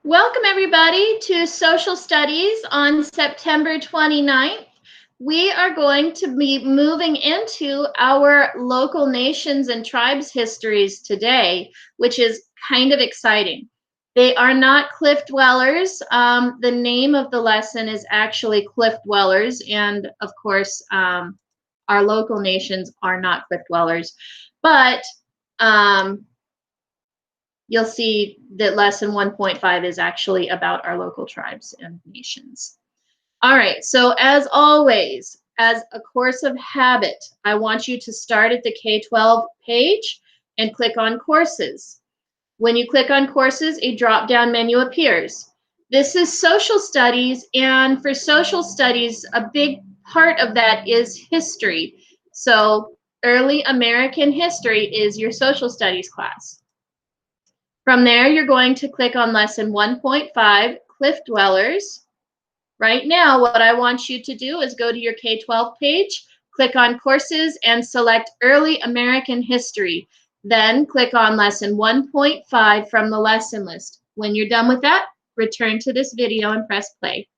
Welcome everybody to Social Studies on September 29th. We are going to be moving into our local nations and tribes histories today, which is kind of exciting. They are not cliff dwellers. The name of the lesson is actually Cliff Dwellers, and of course, our local nations are not cliff dwellers, but you'll see that lesson 1.5 is actually about our local tribes and nations. All right, so as always, as a course of habit, I want you to start at the K-12 page and click on courses. When you click on courses, a drop-down menu appears. This is social studies, and for social studies, a big part of that is history. So early American history is your social studies class. From there, you're going to click on lesson 1.5, Cliff Dwellers. Right now, what I want you to do is go to your K-12 page, click on courses, and select Early American History. Then click on lesson 1.5 from the lesson list. When you're done with that, return to this video and press play.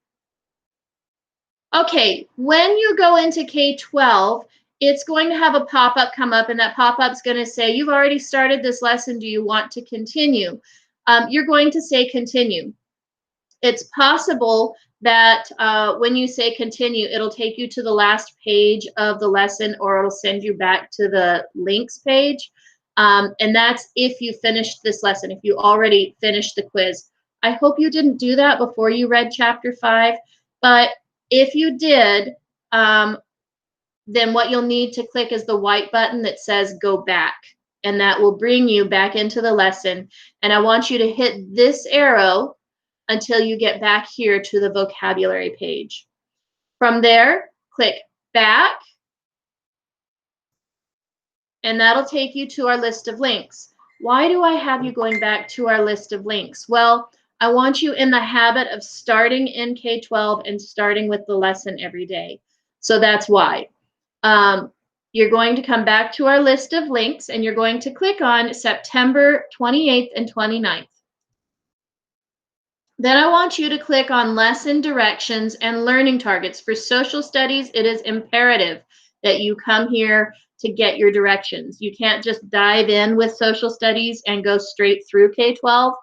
Okay, when you go into K-12, it's going to have a pop-up come up, and that pop-up is going to say, you've already started this lesson. Do you want to continue? You're going to say continue. It's possible that when you say continue, it'll take you to the last page of the lesson, or it'll send you back to the links page. And that's if you finished this lesson, if you already finished the quiz. I hope you didn't do that before you read chapter 5, but if you did, then what you'll need to click is the white button that says go back, and that will bring you back into the lesson. And I want you to hit this arrow until you get back here to the vocabulary page. From there, click back, and that'll take you to our list of links. Why do I have you going back to our list of links? Well, I want you in the habit of starting in K-12 and starting with the lesson every day. So that's why. You're going to come back to our list of links, and you're going to click on September 28th and 29th. Then I want you to click on lesson directions and learning targets. For social studies, it is imperative that you come here to get your directions. You can't just dive in with social studies and go straight through K-12.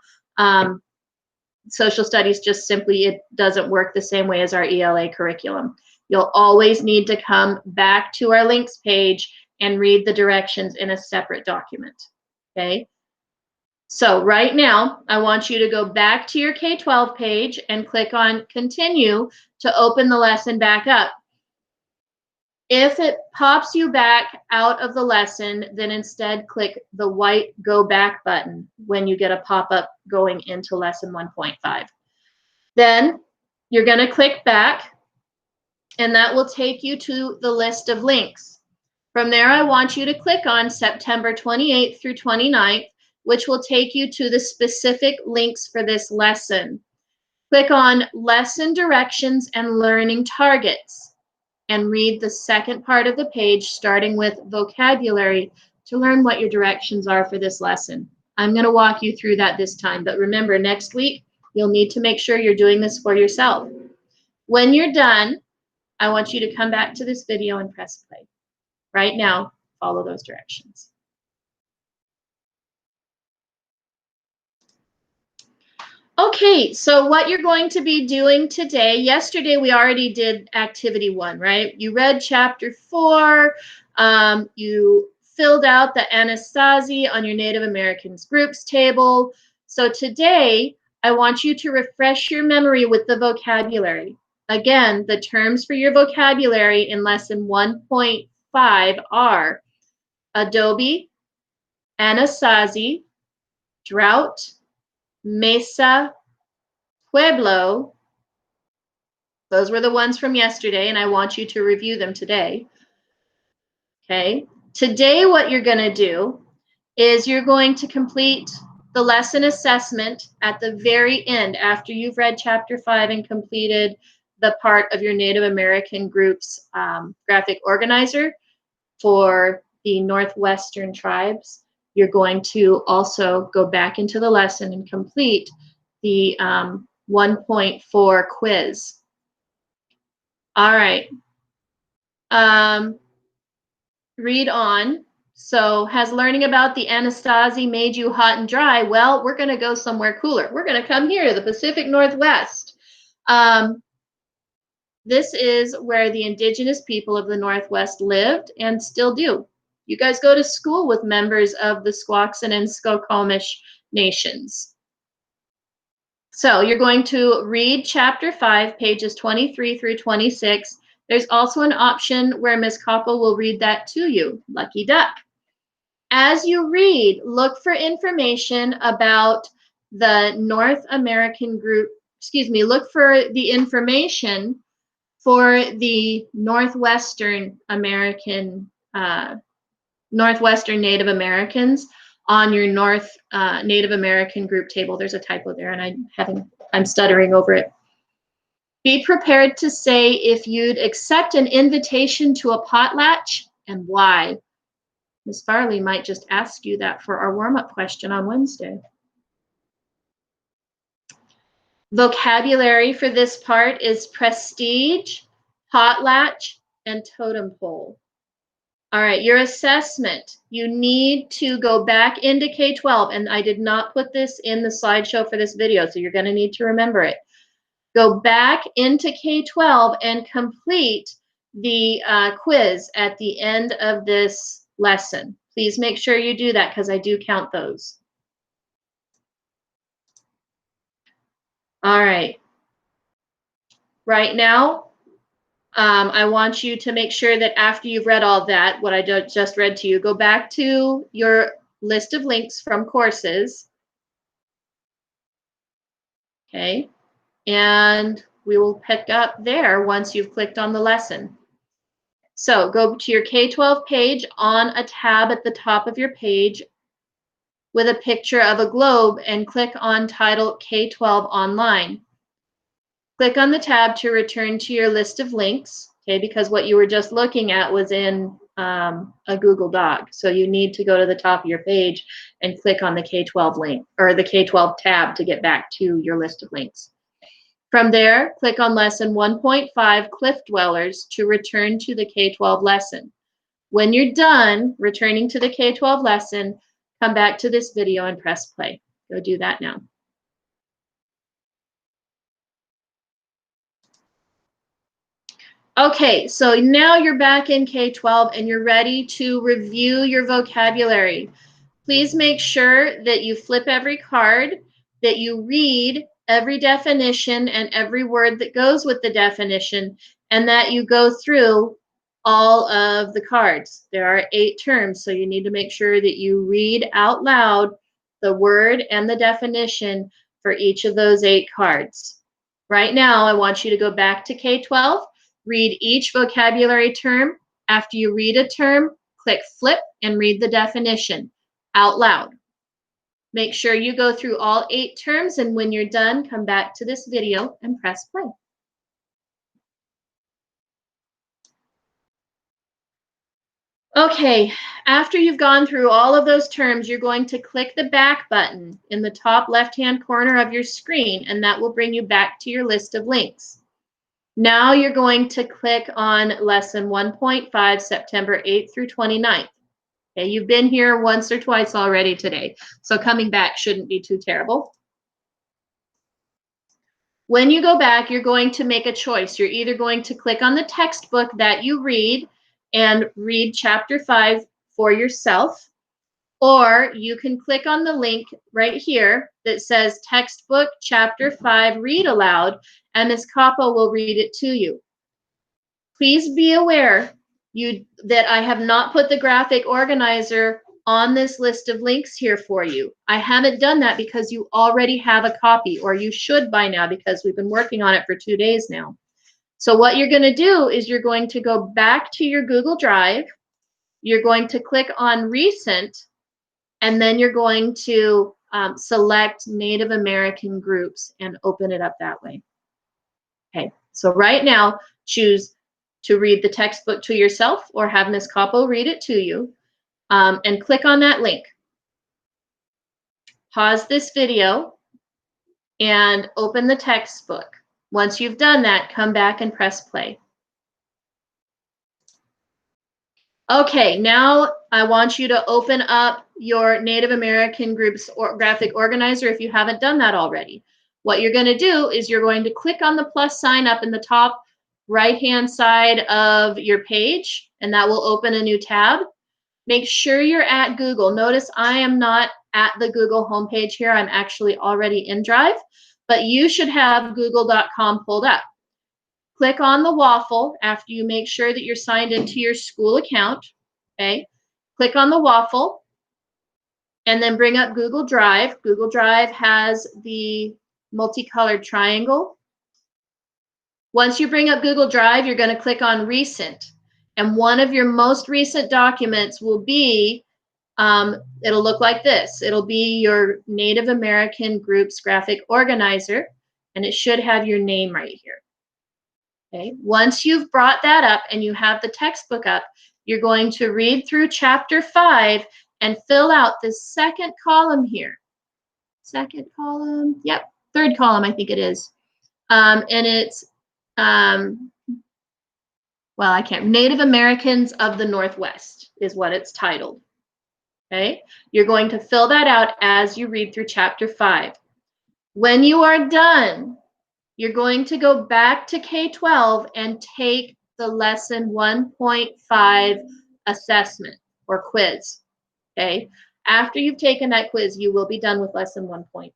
Social studies just simply, it doesn't work the same way as our ELA curriculum. You'll always need to come back to our links page and read the directions in a separate document, okay? So right now, I want you to go back to your K-12 page and click on continue to open the lesson back up. If it pops you back out of the lesson, then instead click the white go back button when you get a pop-up going into lesson 1.5. Then you're going to click back, and that will take you to the list of links. From there, I want you to click on September 28th through 29th, which will take you to the specific links for this lesson. Click on lesson directions and learning targets, and read the second part of the page, starting with vocabulary, to learn what your directions are for this lesson. I'm going to walk you through that this time, but remember, next week, you'll need to make sure you're doing this for yourself. When you're done, I want you to come back to this video and press play. Right now, follow those directions. Okay, so what you're going to be doing today, yesterday we already did activity 1, right? You read chapter 4, you filled out the Anasazi on your Native Americans groups table. So today, I want you to refresh your memory with the vocabulary. Again, the terms for your vocabulary in lesson 1.5 are adobe, Anasazi, drought, mesa, pueblo. Those were the ones from yesterday, and I want you to review them today. Okay. Today, what you're going to do is you're going to complete the lesson assessment at the very end after you've read chapter 5 and completed the part of your Native American group's graphic organizer for the Northwestern tribes. You're going to also go back into the lesson and complete the 1.4 quiz. All right. Read on. So, has learning about the Anasazi made you hot and dry? Well, we're going to go somewhere cooler. We're going to come here to the Pacific Northwest. This is where the indigenous people of the Northwest lived and still do. You guys go to school with members of the Squaxin and Skokomish nations. So you're going to read chapter 5, pages 23 through 26. There's also an option where Ms. Koppel will read that to you. Lucky duck. As you read, look for information about the North American group, look for the information for the Northwestern Native Americans on your Native American group table. There's a typo there, and I'm stuttering over it. Be prepared to say if you'd accept an invitation to a potlatch and why. Ms. Farley might just ask you that for our warm-up question on Wednesday. Vocabulary for this part is prestige, potlatch, and totem pole. All right, your assessment. You need to go back into K-12, and I did not put this in the slideshow for this video, so you're going to need to remember it. Go back into K-12 and complete the quiz at the end of this lesson. Please make sure you do that because I do count those. All right. Right now, I want you to make sure that after you've read all that, what I just read to you, go back to your list of links from courses. Okay. And we will pick up there once you've clicked on the lesson. So go to your K-12 page on a tab at the top of your page with a picture of a globe and click on title K-12 Online. Click on the tab to return to your list of links, okay, because what you were just looking at was in a Google Doc. So you need to go to the top of your page and click on the K-12 link or the K-12 tab to get back to your list of links. From there, click on Lesson 1.5 Cliff Dwellers to return to the K-12 lesson. When you're done returning to the K-12 lesson, come back to this video and press play. Go do that now. Okay, so now you're back in K-12 and you're ready to review your vocabulary. Please make sure that you flip every card, that you read every definition and every word that goes with the definition, and that you go through all of the cards. There are 8 terms, so you need to make sure that you read out loud the word and the definition for each of those 8 cards. Right now, I want you to go back to K-12, read each vocabulary term. After you read a term, click flip and read the definition out loud. Make sure you go through all 8 terms, and when you're done, come back to this video and press play. Okay, after you've gone through all of those terms, you're going to click the back button in the top left-hand corner of your screen, and that will bring you back to your list of links. Now you're going to click on Lesson 1.5, September 8th through 29th. Okay, you've been here once or twice already today, so coming back shouldn't be too terrible. When you go back, you're going to make a choice. You're either going to click on the textbook that you read and read Chapter 5 for yourself, or you can click on the link right here that says Textbook Chapter 5 Read Aloud, and Ms. Koppel will read it to you. Please be aware that I have not put the graphic organizer on this list of links here for you. I haven't done that because you already have a copy, or you should by now because we've been working on it for 2 days now. So what you're going to do is you're going to go back to your Google Drive, you're going to click on Recent, and then you're going to select Native American groups and open it up that way. Okay, so right now, choose to read the textbook to yourself or have Ms. Koppel read it to you, and click on that link. Pause this video, and open the textbook. Once you've done that, come back and press play. Okay, now I want you to open up your Native American Groups or graphic organizer if you haven't done that already. What you're going to do is you're going to click on the plus sign up in the top right-hand side of your page, and that will open a new tab. Make sure you're at Google. Notice I am not at the Google homepage here. I'm actually already in Drive, but you should have google.com pulled up. Click on the waffle after you make sure that you're signed into your school account, okay? Click on the waffle and then bring up Google Drive. Google Drive has the multicolored triangle. Once you bring up Google Drive, you're going to click on Recent. And one of your most recent documents will be, it'll look like this. It'll be your Native American Groups graphic organizer, and it should have your name right here. Okay. Once you've brought that up and you have the textbook up, you're going to read through chapter 5 and fill out this second column here. Second column, yep, third column I think it is. And it's, well, I can't, Native Americans of the Northwest is what it's titled. Okay, you're going to fill that out as you read through chapter 5. When you are done, you're going to go back to K-12 and take the lesson 1.5 assessment or quiz, okay? After you've taken that quiz, you will be done with lesson 1.5.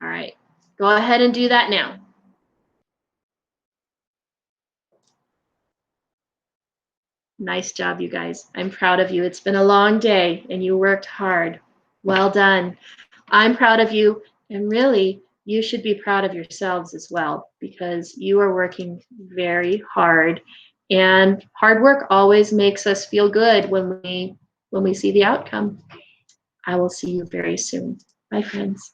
All right, go ahead and do that now. Nice job, you guys. I'm proud of you. It's been a long day and you worked hard. Well done. I'm proud of you, and really, you should be proud of yourselves as well because you are working very hard, and hard work always makes us feel good when we see the outcome. I will see you very soon. Bye, friends.